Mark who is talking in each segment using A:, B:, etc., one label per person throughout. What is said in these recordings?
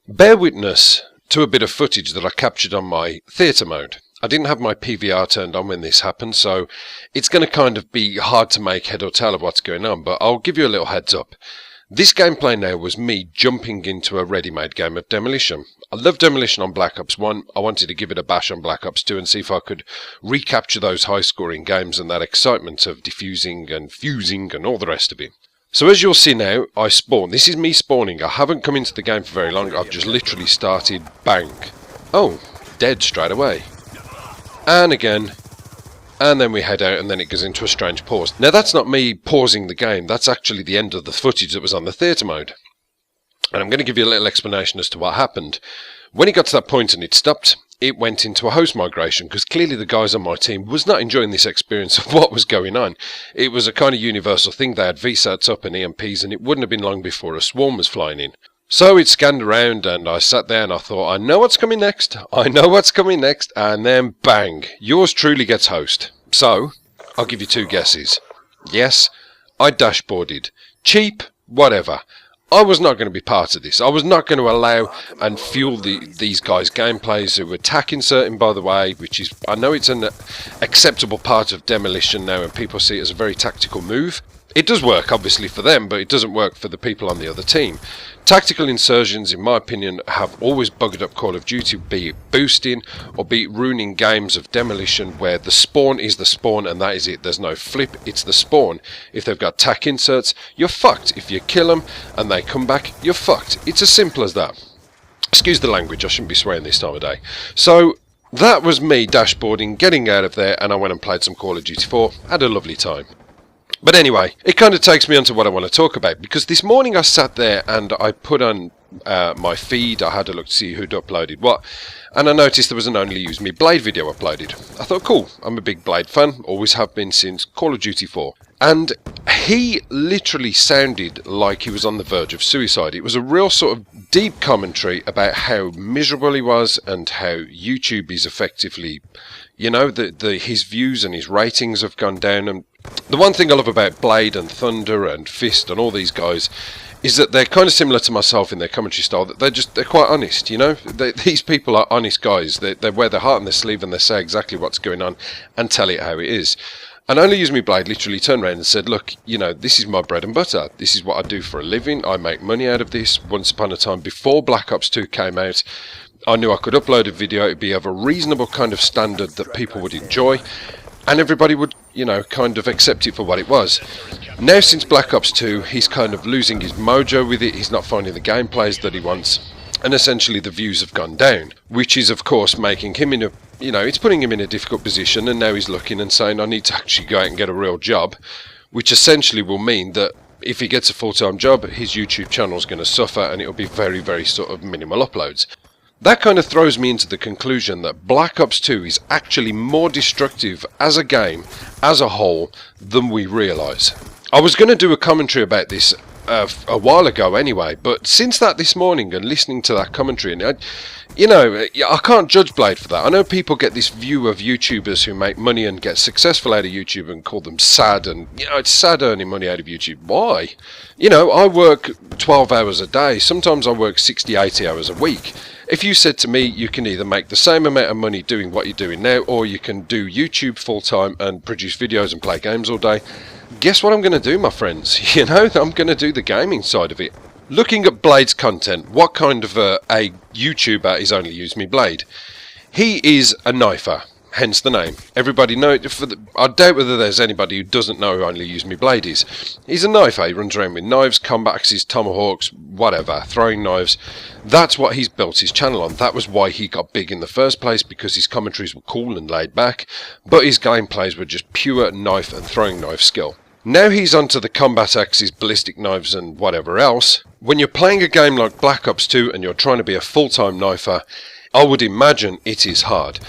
A: Bear witness to a bit of footage that I captured on my theatre mode. I didn't have my PVR turned on when this happened, so it's going to kind of be hard to make head or tail of what's going on, but I'll give you a little heads up. This gameplay now was me jumping into a ready-made game of Demolition. I love Demolition on Black Ops 1, I wanted to give it a bash on Black Ops 2 and see if I could recapture those high-scoring games and that excitement of defusing and fusing and all the rest of it. So as you'll see now, I spawn. This is me spawning. I haven't come into the game for very long. I've just literally started. Bang. Oh, dead straight away. And again. And then we head out and then it goes into a strange pause. Now that's not me pausing the game. That's actually the end of the footage that was on the theatre mode. And I'm going to give you a little explanation as to what happened. When it got to that point and it stopped, it went into a host migration because clearly the guys on my team was not enjoying this experience of what was going on. It was a kind of universal thing. They had VSATs up and EMPs and it wouldn't have been long before a swarm was flying in. So it scanned around and I sat there and I thought, I know what's coming next. I know what's coming next. And then bang, yours truly gets host. So I'll give you two guesses. Yes, I dashboarded. Cheap, whatever. I was not going to be part of this. I was not going to allow and fuel these guys' gameplays who were tack inserting, by the way, which is, I know it's an acceptable part of Demolition now and people see it as a very tactical move. It does work, obviously, for them, but it doesn't work for the people on the other team. Tactical insertions, in my opinion, have always buggered up Call of Duty, be it boosting or be it ruining games of Demolition where the spawn is the spawn and that is it. There's no flip, it's the spawn. If they've got tack inserts, you're fucked. If you kill them and they come back, you're fucked. It's as simple as that. Excuse the language, I shouldn't be swearing this time of day. So that was me dashboarding, getting out of there, and I went and played some Call of Duty 4. Had a lovely time. But anyway, it kind of takes me on to what I want to talk about, because this morning I sat there and I put on my feed, I had a look to see who'd uploaded what, and I noticed there was an Only Use Me Blade video uploaded. I thought, cool, I'm a big Blade fan, always have been since Call of Duty 4. And he literally sounded like he was on the verge of suicide. It was a real sort of deep commentary about how miserable he was and how YouTube is effectively, you know, his views and his ratings have gone down. And the one thing I love about Blade and Thunder and Fist and all these guys is that they're kind of similar to myself in their commentary style. That they're quite honest, you know. These people are honest guys. They wear their heart on their sleeve and they say exactly what's going on and tell it how it is. And Only Use Me Blade literally turned around and said, look, you know, this is my bread and butter. This is what I do for a living. I make money out of this. Once upon a time, before Black Ops 2 came out, I knew I could upload a video. It'd be of a reasonable kind of standard that people would enjoy. And everybody would, you know, kind of accept it for what it was. Now, since Black Ops 2, he's kind of losing his mojo with it. He's not finding the gameplays that he wants. And essentially the views have gone down, which is, of course, making him in a, you know, it's putting him in a difficult position. And now he's looking and saying, I need to actually go out and get a real job, which essentially will mean that if he gets a full-time job, his YouTube channel is going to suffer and it'll be very, very sort of minimal uploads. That kind of throws me into the conclusion that Black Ops 2 is actually more destructive as a game, as a whole, than we realise. I was going to do a commentary about this a while ago anyway, but since that this morning and listening to that commentary, and you know, I can't judge Blade for that. I know people get this view of YouTubers who make money and get successful out of YouTube and call them sad, and you know, it's sad earning money out of YouTube. Why? You know, I work 12 hours a day, sometimes I work 60, 80 hours a week. If you said to me, you can either make the same amount of money doing what you're doing now, or you can do YouTube full time and produce videos and play games all day, guess what I'm going to do, my friends? You know, I'm going to do the gaming side of it. Looking at Blade's content, what kind of a YouTuber is Only Use Me Blade? He is a knifer, hence the name. Everybody knows. I doubt whether there's anybody who doesn't know who Only Use Me Blade is. He's a knifer. He runs around with knives, combat axes, tomahawks, whatever, throwing knives. That's what he's built his channel on. That was why he got big in the first place, because his commentaries were cool and laid back, but his gameplays were just pure knife and throwing knife skill. Now he's onto the combat axes, ballistic knives and whatever else. When you're playing a game like Black Ops 2 and you're trying to be a full-time knifer, I would imagine it is hard.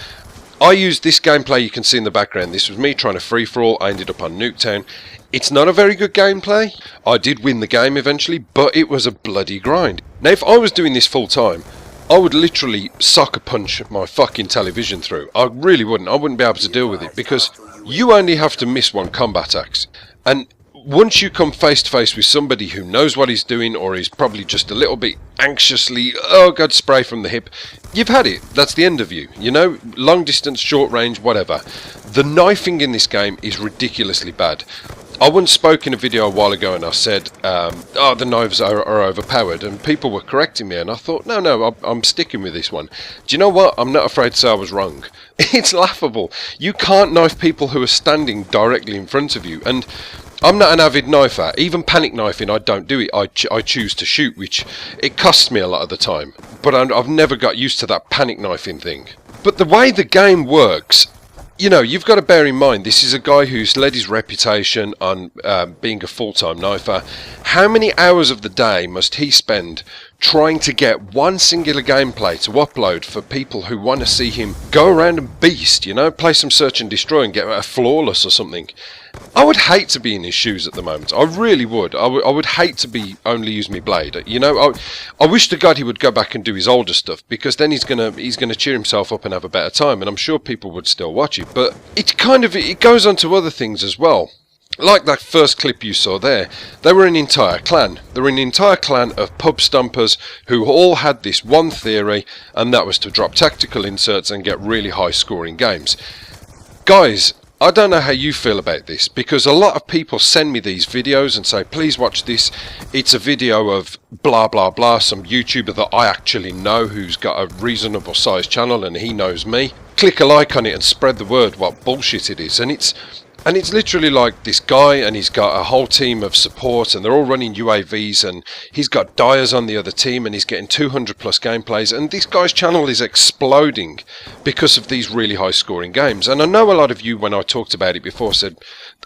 A: I used this gameplay you can see in the background. This was me trying to free-for-all. I ended up on Nuketown. It's not a very good gameplay. I did win the game eventually, but it was a bloody grind. Now if I was doing this full-time, I would literally sucker punch my fucking television through. I really wouldn't. I wouldn't be able to deal with it, because you only have to miss one combat axe. And once you come face to face with somebody who knows what he's doing, or is probably just a little bit anxiously, oh god, spray from the hip. You've had it. That's the end of you. You know, long distance, short range, whatever. The knifing in this game is ridiculously bad. I once spoke in a video a while ago and I said, oh, the knives are overpowered, and people were correcting me, and I thought, no, I'm sticking with this one. Do you know what? I'm not afraid to say I was wrong. It's laughable. You can't knife people who are standing directly in front of you, and I'm not an avid knifer. Even panic knifing, I don't do it. I choose to shoot, which it costs me a lot of the time. But I've never got used to that panic knifing thing. But the way the game works, you know, you've got to bear in mind, this is a guy who's led his reputation on being a full-time knifer. How many hours of the day must he spend trying to get one singular gameplay to upload for people who want to see him go around and beast, you know, play some search and destroy and get a flawless or something? I would hate to be in his shoes at the moment. I really would. I would hate to be only use me blade. You know, I wish to God he would go back and do his older stuff, because then he's gonna cheer himself up and have a better time, and I'm sure people would still watch it. But it goes on to other things as well. Like that first clip you saw there, they were an entire clan. They were an entire clan of pub stompers who all had this one theory, and that was to drop tactical inserts and get really high scoring games. Guys, I don't know how you feel about this, because a lot of people send me these videos and say, please watch this. It's a video of blah blah blah, some YouTuber that I actually know who's got a reasonable sized channel and he knows me. Click a like on it and spread the word what bullshit it is. And it's literally like this guy, and he's got a whole team of support, and they're all running UAVs, and he's got dyers on the other team, and he's getting 200 plus gameplays, and this guy's channel is exploding because of these really high scoring games. And I know a lot of you, when I talked about it before, said,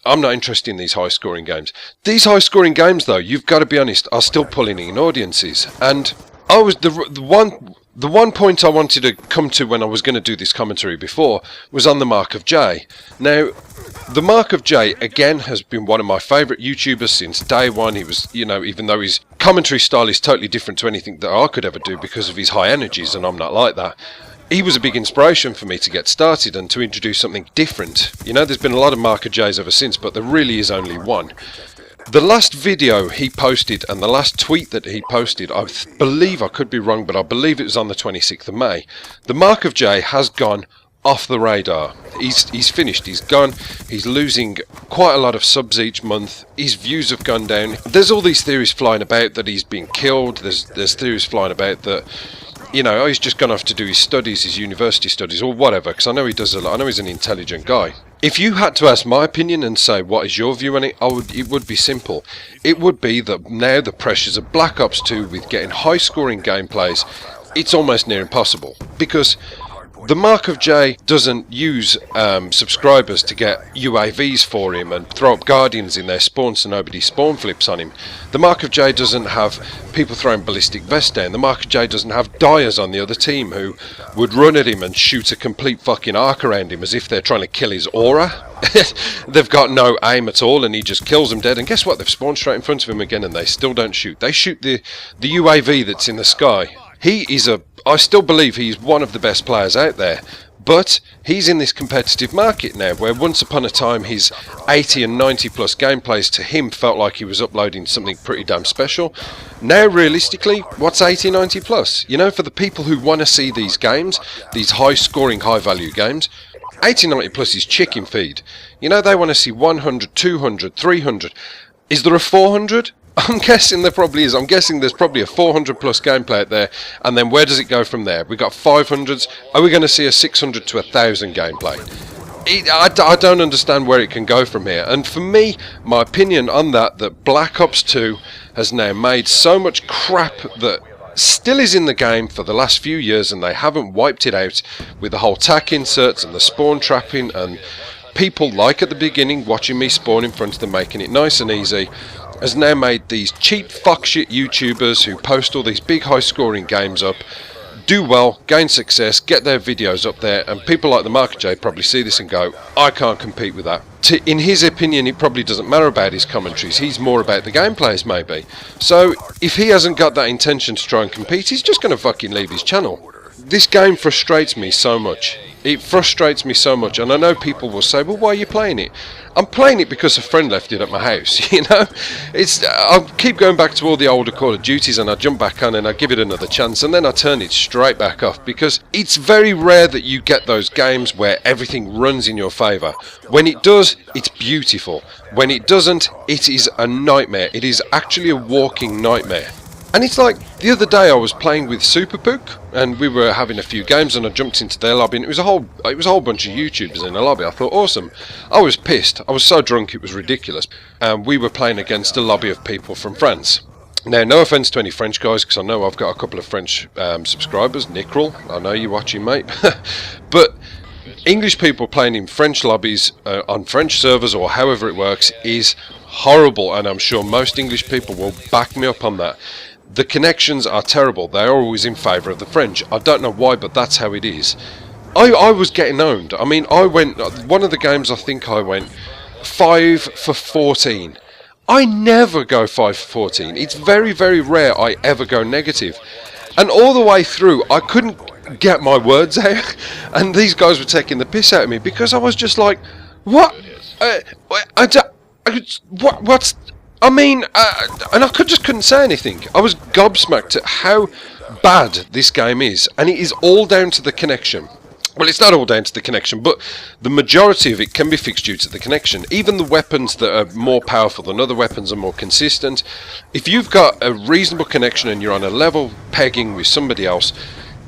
A: I'm not interested in these high scoring games. These high scoring games, though, you've got to be honest, are still pulling in audiences. And I was the one point I wanted to come to when I was going to do this commentary before was on the Mark of J. Now, the Mark of J, again, has been one of my favourite YouTubers since day one. He was, you know, even though his commentary style is totally different to anything that I could ever do because of his high energies, and I'm not like that, he was a big inspiration for me to get started and to introduce something different. You know, there's been a lot of Mark of J's ever since, but there really is only one. The last video he posted and the last tweet that he posted, I believe, I could be wrong, but I believe it was on the 26th of May. The Mark of J has gone off the radar. He's finished. He's gone. He's losing quite a lot of subs each month. His views have gone down. There's all these theories flying about that he's been killed. There's theories flying about that, you know, he's just gone off to do his studies, his university studies, or whatever, because I know he does a lot. I know he's an intelligent guy. If you had to ask my opinion and say what is your view on it, it would be simple. It would be that now the pressures of Black Ops 2 with getting high scoring gameplays, it's almost near impossible, because the Mark of J doesn't use subscribers to get UAVs for him and throw up Guardians in their spawn so nobody spawn flips on him. The Mark of J doesn't have people throwing ballistic vests down. The Mark of J doesn't have dyers on the other team who would run at him and shoot a complete fucking arc around him as if they're trying to kill his aura. They've got no aim at all and he just kills them dead, and guess what? They've spawned straight in front of him again and they still don't shoot. They shoot the UAV that's in the sky. I still believe he's one of the best players out there, but he's in this competitive market now where once upon a time his 80 and 90 plus gameplays to him felt like he was uploading something pretty damn special. Now realistically, what's 80, 90 plus? You know, for the people who want to see these games, these high scoring, high value games, 80, 90 plus is chicken feed. You know, they want to see 100, 200, 300. Is there a 400? I'm guessing there probably is. I'm guessing there's probably a 400 plus gameplay out there, and then where does it go from there? We got 500s. Are we going to see a 600 to 1,000 gameplay? I don't understand where it can go from here. And for me, my opinion on that Black Ops 2 has now made so much crap that still is in the game for the last few years, and they haven't wiped it out with the whole tac inserts and the spawn trapping and people like at the beginning watching me spawn in front of them, making it nice and easy, has now made these cheap fuckshit YouTubers who post all these big high scoring games up do well, gain success, get their videos up there, and people like the Mark J probably see this and go, I can't compete with that. In his opinion, it probably doesn't matter about his commentaries, he's more about the gameplays maybe. So if he hasn't got that intention to try and compete, he's just going to fucking leave his channel. This game frustrates me so much. It frustrates me so much, and I know people will say, well, why are you playing it? I'm playing it because a friend left it at my house, you know? I'll keep going back to all the older Call of Duties, and I jump back on and I give it another chance, and then I turn it straight back off, because it's very rare that you get those games where everything runs in your favour. When it does, it's beautiful. When it doesn't, it is a nightmare. It is actually a walking nightmare. And it's like, the other day I was playing with Superpook, and we were having a few games, and I jumped into their lobby, and it was a whole bunch of YouTubers in the lobby. I thought, awesome. I was pissed. I was so drunk it was ridiculous. And we were playing against a lobby of people from France. Now, no offence to any French guys, because I know I've got a couple of French subscribers. Nickrel, I know you're watching, mate. But English people playing in French lobbies on French servers, or however it works, is horrible, and I'm sure most English people will back me up on that. The connections are terrible. They are always in favour of the French. I don't know why, but that's how it is. I was getting owned. I mean, I went, one of the games I think I went 5 for 14. I never go 5 for 14. It's very, very rare I ever go negative. And all the way through, I couldn't get my words out. And these guys were taking the piss out of me, because I was just like, what? What's... I mean, and I just couldn't say anything. I was gobsmacked at how bad this game is, and it is all down to the connection. Well, it's not all down to the connection, but the majority of it can be fixed due to the connection. Even the weapons that are more powerful than other weapons are more consistent. If you've got a reasonable connection and you're on a level pegging with somebody else,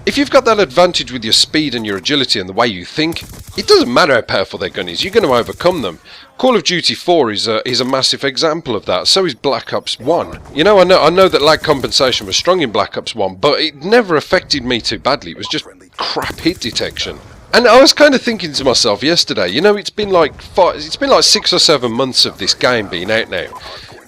A: if you've got that advantage with your speed and your agility and the way you think, it doesn't matter how powerful their gun is, you're going to overcome them. Call of Duty 4 is a massive example of that. So is Black Ops 1. You know, I know that lag compensation was strong in Black Ops 1, but it never affected me too badly. It was just crap hit detection. And I was kind of thinking to myself yesterday, you know, it's been like 6 or 7 months of this game being out now.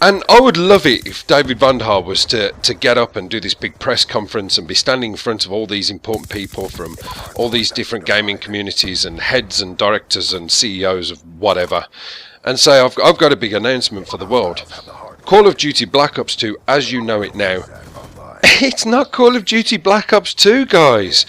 A: And I would love it if David Vandehar was to get up and do this big press conference and be standing in front of all these important people from all these different gaming communities and heads and directors and CEOs of whatever, and say, I've got a big announcement for the world. Call of Duty Black Ops 2, as you know it now, it's not Call of Duty Black Ops 2, guys.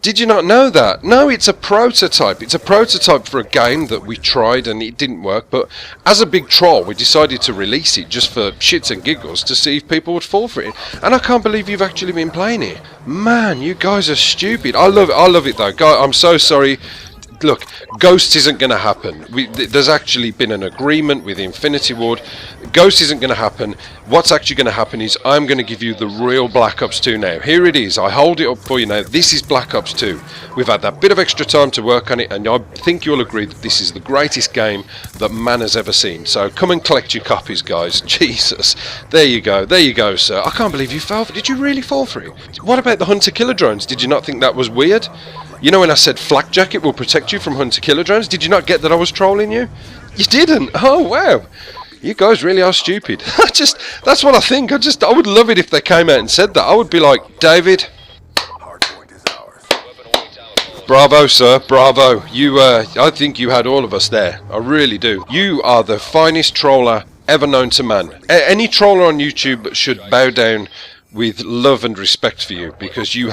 A: Did you not know that? No, it's a prototype. It's a prototype for a game that we tried and it didn't work, but as a big troll we decided to release it just for shits and giggles to see if people would fall for it. And I can't believe you've actually been playing it. Man, you guys are stupid. I love it though. Guys, I'm so sorry. Look, Ghosts isn't going to happen. There's actually been an agreement with Infinity Ward. Ghost isn't going to happen. What's actually going to happen is I'm going to give you the real Black Ops 2 now. Here it is. I hold it up for you now. This is Black Ops 2. We've had that bit of extra time to work on it, and I think you'll agree that this is the greatest game that man has ever seen. So come and collect your copies, guys. Jesus. There you go. There you go, sir. I can't believe you fell for it. Did you really fall for it? What about the hunter-killer drones? Did you not think that was weird? You know when I said flak jacket will protect you from hunter-killer drones? Did you not get that I was trolling you? You didn't? Oh, wow. You guys really are stupid. That's what I think. I would love it if they came out and said that. I would be like, David, bravo, sir, bravo. I think you had all of us there. I really do. You are the finest troller ever known to man. Any troller on YouTube should bow down with love and respect for you, because you've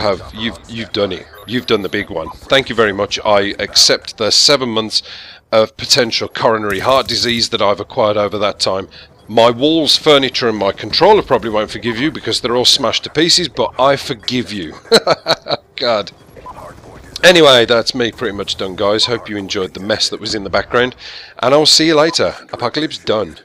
A: done it. You've done the big one. Thank you very much. I accept the 7 months of potential coronary heart disease that I've acquired over that time. My walls, furniture and my controller probably won't forgive you because they're all smashed to pieces, but I forgive you. God. Anyway, that's me pretty much done, guys. Hope you enjoyed the mess that was in the background, and I'll see you later. Apocalypse done.